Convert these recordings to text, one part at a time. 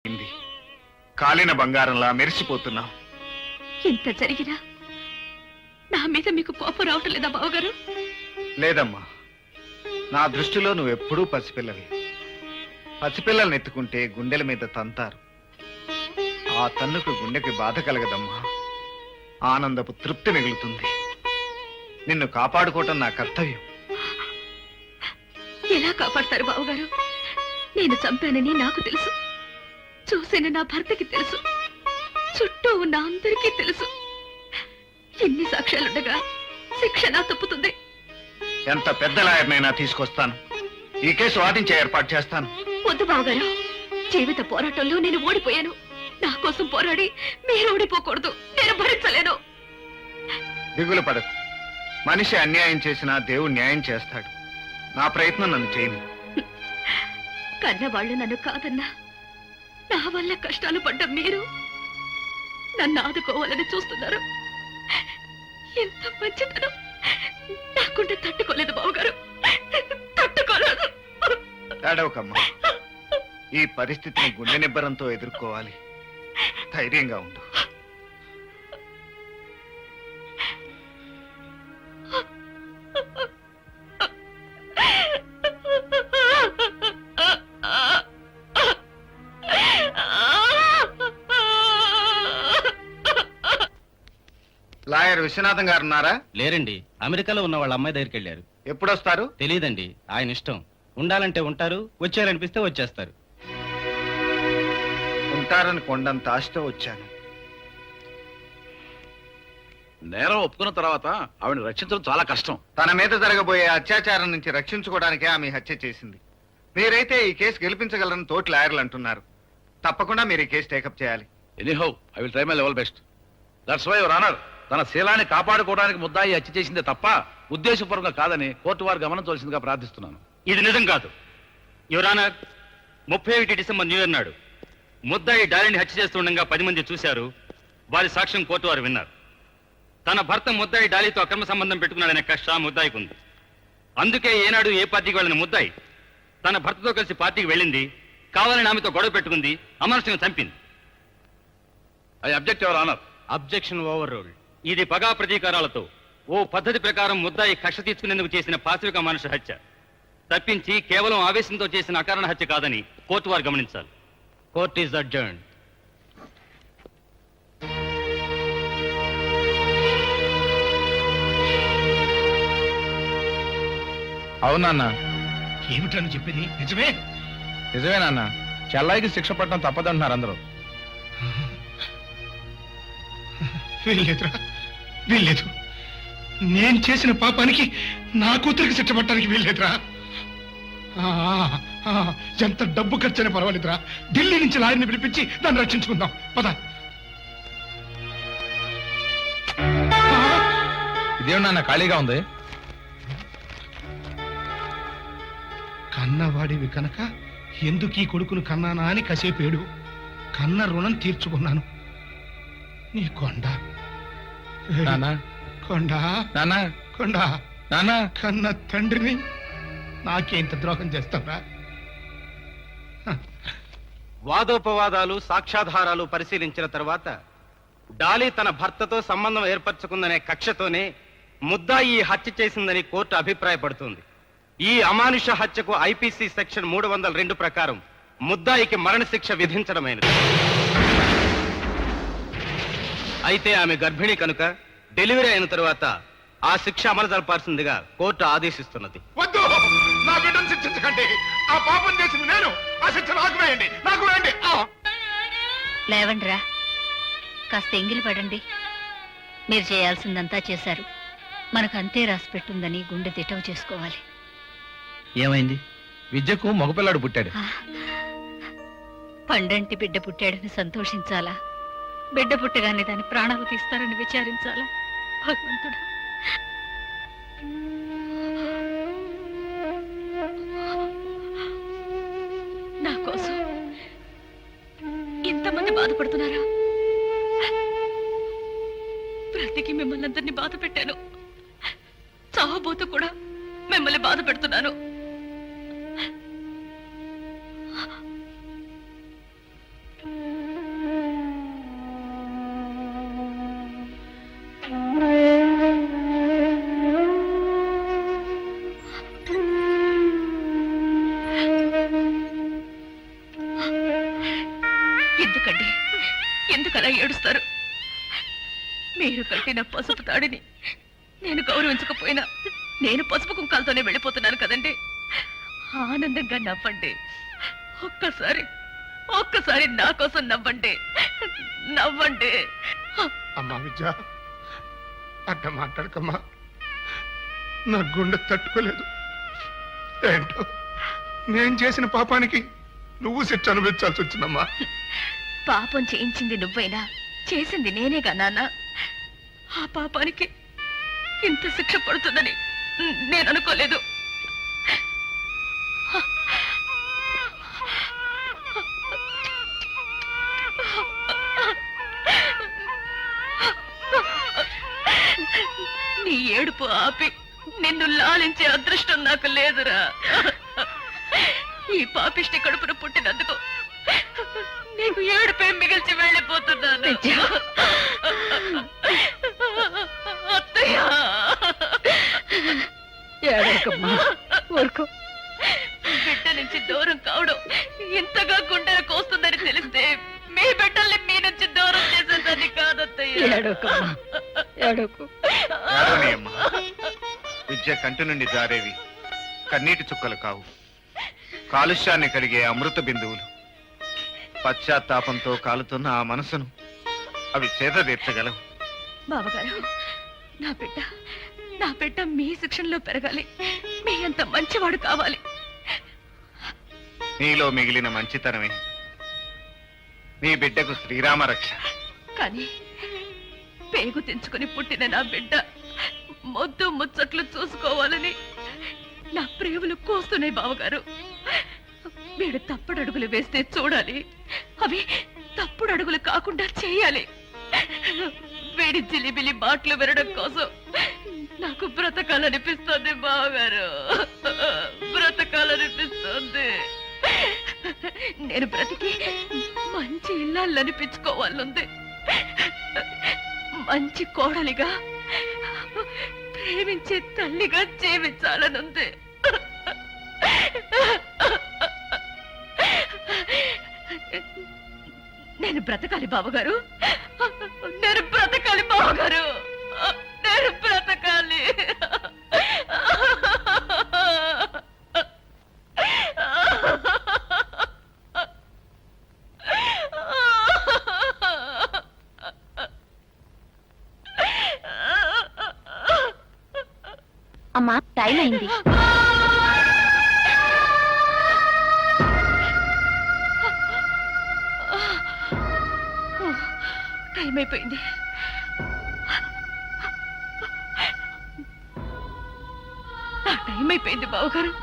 అయింది. కాలిన బంగారంలా మెరిసిపోతున్నావు. ఇంత జరిగినా నా మీద మీకు కోపం రావటం లేదా బావగారు? లేదమ్మా, నా దృష్టిలో నువ్వెప్పుడూ పసిపిల్లవి. పసిపిల్లల్ని ఎత్తుకుంటే గుండెల మీద తంతారు. ఆ తన్నుకు గుండెకి బాధ కలగదమ్మా, ఆనందపు తృప్తి మిగులుతుంది. నిన్ను కాపాడుకోవటం నా కర్తవ్యం. ఎలా కాపాడతారు బావగారు? నేను చంపానని నాకు తెలుసు, చూసిన నా భర్తకి తెలుసు, చుట్టూ ఉన్న అందరికీ తెలుసు. ఎన్ని సాక్ష్యాలుండగా శిక్ష నా తప్పుతుంది. ఎంత పెద్ద లాయర్నైనా తీసుకొస్తాను. ఈ కేసు వాదించే ఏర్పాటు చేస్తాను. వద్దు బావగారు, జీవిత పోరాటంలో నేను ఓడిపోయాను. నా కోసం పోరాడి మీరు ఓడిపోకూడదు. నేను భరించలేను. దిగులు పడకు. మనిషి అన్యాయం చేసినా దేవుడు న్యాయం చేస్తాడు. నా ప్రయత్నం నన్ను చేయని. కన్నవాళ్ళు నన్ను కాదన్నా, నా వల్ల కష్టాలు పడ్డ మీరు నన్ను ఆదుకోవాలని చూస్తున్నారు. ఎంత మంచితనం నాకుంటే తట్టుకోలేదు బావగారు, తట్టుకోలేదు. ఏడవకమ్మా, ఈ పరిస్థితిని గుండె నిబ్బరంతో ఎదుర్కోవాలి. ధైర్యంగా ఉండు. లాయర్ విశ్వనాథం గారు ఉన్నారా? లేరండి, అమెరికాలో ఉన్న వాళ్ళ అమ్మాయి దగ్గరికి వెళ్ళారు. ఎప్పుడొస్తారు? తెలియదండి, ఆయన ఇష్టం. ఉండాలంటే ఉంటారు, వచ్చారనిపిస్తే వచ్చేస్తారు. ఉంటారని కొండంత ఆశతో వచ్చాను. నేరం ఒప్పుకున్న తర్వాత ఆవిడని రక్షించడం చాలా కష్టం. తన మీద జరగబోయే అత్యాచారం నుంచి రక్షించుకోవడానికే ఆమె హత్య చేసింది. మీరైతే ఈ కేసు గెలిపించగలరని తోటి లాయర్లు అంటున్నారు. తప్పకుండా మీరు ఈ కేసు టేకప్ చేయాలి. Anyhow I will try my level best. That's why your honour, తన శీలాన్ని కాపాడుకోవడానికి ముద్దాయి హత్య చేసిందే తప్ప ఉద్దేశపూర్వకంగా కాదని కోర్టు వారు గమనించవలసిందిగా ప్రార్థిస్తున్నాను. ఇది నిజం కాదు your honour. 31 December new year నాడు ముద్దాయి డాలిని హత్య చేస్తుండగా 10 మంది చూశారు. వారి సాక్ష్యం కోర్టు వారు విన్నారు. తన భర్త ముద్దాయి డాలీతో అక్రమ సంబంధం పెట్టుకున్నాడనే కక్ష ముద్దాయికి ఉంది. అందుకే ఏనాడు ఏ పార్టీకి వెళ్ళిన ముద్దాయి తన భర్తతో కలిసి పార్టీకి వెళ్ళింది, కావాలని ఆమెతో గొడవ పెట్టుకుంది, అమానుషంగా చంపింది. I object your honour. Objection over ruled. ఇది పగా ప్రతీకారాలతో ఓ పద్ధతి ప్రకారం ముద్దాయి కక్ష తీర్చుకునేందుకు చేసిన పాశవిక మానుష హత్య తప్పించి కేవలం ఆవేశంతో చేసిన అకారణ హత్య కాదని కోర్టు వారు గమనించాలి. Court is adjourned. అవునన్నా. ఏమిటని చెప్పింది? నిజమే? నిజమే నాన్న. చెల్లాయికి శిక్ష పడటం తప్పదంటున్నారు అందరూ. వీల్లేదురా, వీల్లేదు. నేను చేసిన పాపానికి నా కూతురికి శిక్ష పట్టడానికి వీల్లేదురా. ఎంత డబ్బు ఖర్చైనా పర్వాలేదురా. ఢిల్లీ నుంచి లాయర్ని పిలిపించి దాన్ని రక్షించుకుందాం. పద. ఇదేమన్నా నాన్న ఖాళీగా ఉంది? కన్నవాడివి కనుక ఎందుకు ఈ కొడుకును కన్నానా అని కసేపేడు. కన్న రుణం తీర్చుకున్నాను. నీ కొండ నాన్న, కొండ నాన్న, కొండ నాన్న. కన్న తండ్రిని నాకేంత ద్రోహం చేస్తావురా? వాదోపవాదాలు, సాక్ష్యాధారాలు పరిశీలించిన తర్వాత డాలీ తన భర్తతో సంబంధం ఏర్పరచుకుందనే కక్షతోనే ముద్దాయి హత్య చేసిందని కోర్టు అభిప్రాయపడుతుంది. ఈ అమానుష హత్యకు ఐపీసీ సెక్షన్ 302 ప్రకారం ముద్దాయికి మరణశిక్ష విధించడమైనది. అయితే ఆమె గర్భిణి కనుక డెలివరీ అయిన తరువాత ఆ శిక్ష అమలు జరపాల్సిందిగా కోర్టు ఆదేశిస్తున్నది. వద్దు, నా బిడ్డను శిక్షించకండి. ఆ పాపం చేసింది నేను. ఆ శిక్ష నాకు వేయండి, నాకు వేయండి. లేవండ్రా, కాస్త ఎంగిలి పడండి. మీరు చేయాల్సిందంతా చేశారు. మనకు అంతే రాసి పెట్టుందని గుండె దిటవు చేసుకోవాలి. ఏమైంది? విద్యకు మగపిల్లాడు పుట్టాడు. పండంటి బిడ్డ పుట్టాడని సంతోషించాలా, బిడ్డ పుట్టగానే దాని ప్రాణాలు తీస్తారని విచారించాలా? భగవంతుడా, నా కోసం ఇంతమంది బాధపడుతున్నారా? బ్రతికి మిమ్మల్ని అందరినీ బాధ పెట్టాను, చావబోతూ కూడా మిమ్మల్ని బాధ పెడుతున్నాను. ఎందుకండి ఎందుకలా ఏడుస్తారు? మీరు కట్టిన పసుపు తాడిని నేను గౌరవించకపోయినా నేను పసుపు కుంకాలతోనే వెళ్ళిపోతున్నాను కదండి. ఆనందంగా నవ్వండి. ఒక్కసారి నా కోసం నవ్వండి. నవ్వండి. అమ్మా విద్య, అట్ట మాట్లాడకమ్మా. నా గుండె తట్టుకోలేదు. ఏంటో నేను చేసిన పాపానికి నువ్వు శిక్ష అనుభవించాల్సి వచ్చిందమ్మా. పాపం చేయించింది నువ్వైనా చేసింది నేనేగా నాన్న. ఆ పాపానికి ఇంత శిక్ష పడుతుందని నేను అనుకోలేదు. నీ ఏడుపు ఆపి నిన్ను లాలించే అదృష్టం నాకు లేదురా. ఈ పాపిష్టి కడుపును పుట్టినందుకు నీకు ఏడుపే మిగిల్చి వెళ్ళిపోతున్నాను. అత్తయ్య, ఊరుకో. బిడ్డ నుంచి దూరం కావడం ఇంతగా గుండెలు కోస్తుందని తెలిస్తే మీ బిడ్డల్ని మీ నుంచి దూరం చేసేదని కాదత్తయ్య. ఏడవనీయమ్మా. విద్య కంటి నుండి జారేవి కన్నీటి చుక్కలు కావు, కాలుష్యాన్ని కడిగే అమృత బిందువులు. పశ్చాత్తాపంతో కాలుతున్న ఆ మనసును అవి చేద తీర్చగలవు. బావగారు, నా బిడ్డ మీ శిక్షణలో పెరగాలి. మీ అంత మంచివాడు కావాలి. నీలో మిగిలిన మంచితనమే నీ బిడ్డకు శ్రీరామ రక్ష. కానీ పేగు తెంచుకుని పుట్టిన నా బిడ్డ మొద్దు ముచ్చట్లు చూసుకోవాలని నా ప్రేమలు కోస్తున్నాయి బావగారు. వీడు తప్పుడు అడుగులు వేస్తే చూడాలి, అవి తప్పుడు అడుగులు కాకుండా చేయాలి. వేడి జిలిబిలి బాట్లు వినడం కోసం నాకు బ్రతకాలనిపిస్తుంది బావగారు, బ్రతకాలనిపిస్తుంది. నేను బ్రతికి మంచి ఇల్లాలు అనిపించుకోవాలనుంది. మంచి కోడలిగా, ప్రేమించే తల్లిగా జీవించాలనుంది. నేను బ్రతకాలి బావగారు, నేను బ్రతకాలి బావగారు, నేను బ్రతకాలి. అమ్మా, టైం అయింది. టైం అయిపోయింది. నా టైం అయిపోయింది బావగారు.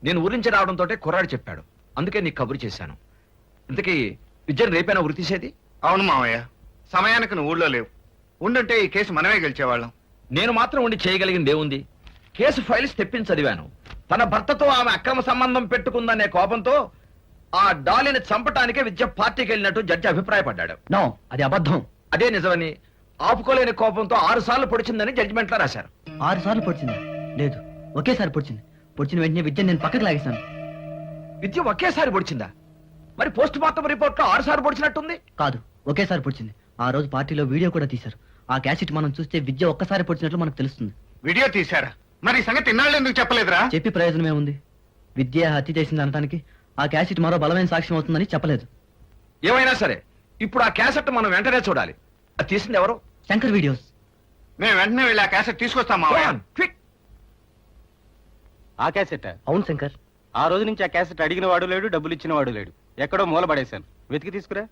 నేను ఊరి నుంచి రావడంతో కుర్రాడు చెప్పాడు, అందుకే నీకు కబురు చేశాను. ఇంతకీ విద్యను రేపైనా ఉరి తీసేది? అవును మావయ్య, సమయానికి నువ్వు ఊళ్ళో లేవు. ఉండుంటే ఈ కేసు మనమే గెలిచేవాళ్ళం. నేను మాత్రం ఉండి చేయగలిగింది ఏముంది? కేసు ఫైల్స్ తెప్పించి చదివాను. తన భర్తతో ఆమె అక్రమ సంబంధం పెట్టుకుందనే కోపంతో ఆ డాలిని చంపటానికే విద్య పార్టీకి వెళ్ళినట్టు జడ్జి అభిప్రాయపడ్డాడు. నో, అది అబద్ధం. అదే నిజమని ఆపుకోలేని కోపంతో 6 సార్లు పొడిచిందని జడ్జిమెంట్ లో రాశారు. 6 సార్లు పొడిచిందా? లేదు, ఒకేసారి పొడిచింది. పొడిచిన వెంటనే విద్యను నేను పక్కకు లాగేశాను. విద్య ఒకేసారి పొడిచిందా? మరి పోస్ట్ మార్టం రిపోర్ట్ లో 6 సార్లు పొడిచినట్టుంది. కాదు, ఒకేసారి పొడిచింది. ఆ రోజు పార్టీలో వీడియో కూడా తీశారు. ఆ క్యాసెట్ మనం చూస్తే విద్య ఒక్కసారి పొడిచినట్లు మనకు తెలుస్తుంది. వీడియో తీశారా? మరి ఈ సంగతి ఇన్నాళ్ళు ఎందుకు చెప్పలేదురా? చెప్పి ప్రయోజనం ఏముంది? విద్య హత్య చేసింది అనటానికి ఆ క్యాసెట్ మరో బలమైన సాక్ష్యం అవుతుందని చెప్పలేదు. ఏమైనా సరే ఇప్పుడు ఆ క్యాసెట్ మనం వెంటనే చూడాలి. అది తీసింది ఎవరు? శంకర్ వీడియోస్. మేము వెంటనే వెళ్ళి ఆ క్యాసెట్ తీసుకొస్తాం మావయ్య. క్విక్. ఆ క్యాసెట్ అవును శంకర్. ఆ రోజు నుంచి ఆ క్యాసెట్ అడిగిన వాడు లేడు, డబ్బులు ఇచ్చిన వాడు లేడు. ఎక్కడో మూల పడేశాను. వెతికి తీసుకురా.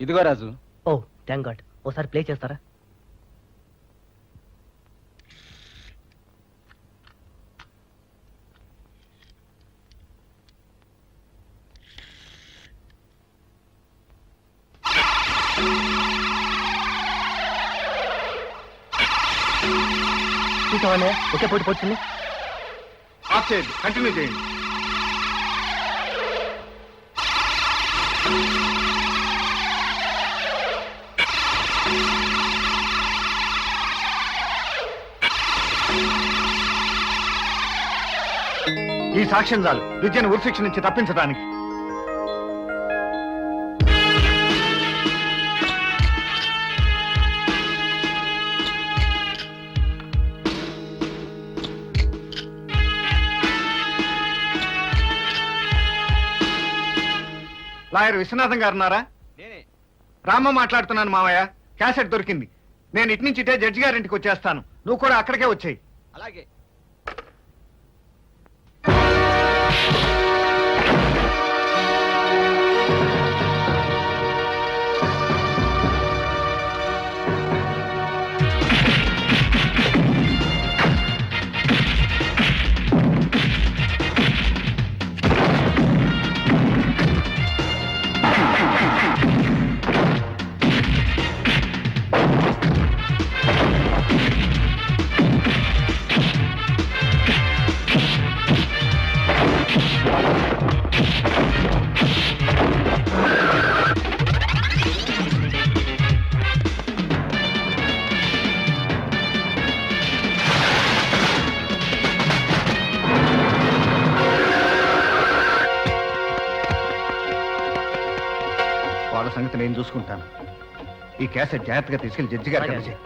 ఇదిగో రాజు. ఓ థ్యాంక్ గాడ్. ఓసారి ప్లే చేస్తారా? చూసావా ఒకే పోటీ పోతుంది. ఆఫ్ చేయండి, కంటిన్యూ చేయండి. ఈ సాక్ష్యం చాలు విద్యను ఉరిశిక్ష నుంచి తప్పించడానికి. లాయర్ విశ్వనాథం గారు ఉన్నారా? రామ మాట్లాడుతున్నాను మావయ్య. క్యాసెట్ దొరికింది. నేను ఇటు నుంచి ఇటే జడ్జి గారింటికి వచ్చేస్తాను. నువ్వు కూడా అక్కడికే వచ్చేయి. అలాగే. వాళ్ళ సంగతి నేను చూసుకుంటాను. ఈ క్యాసెట్ జాగ్రత్తగా తీసుకెళ్లి జడ్జి గారికి అందజేయి.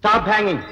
Stop hanging.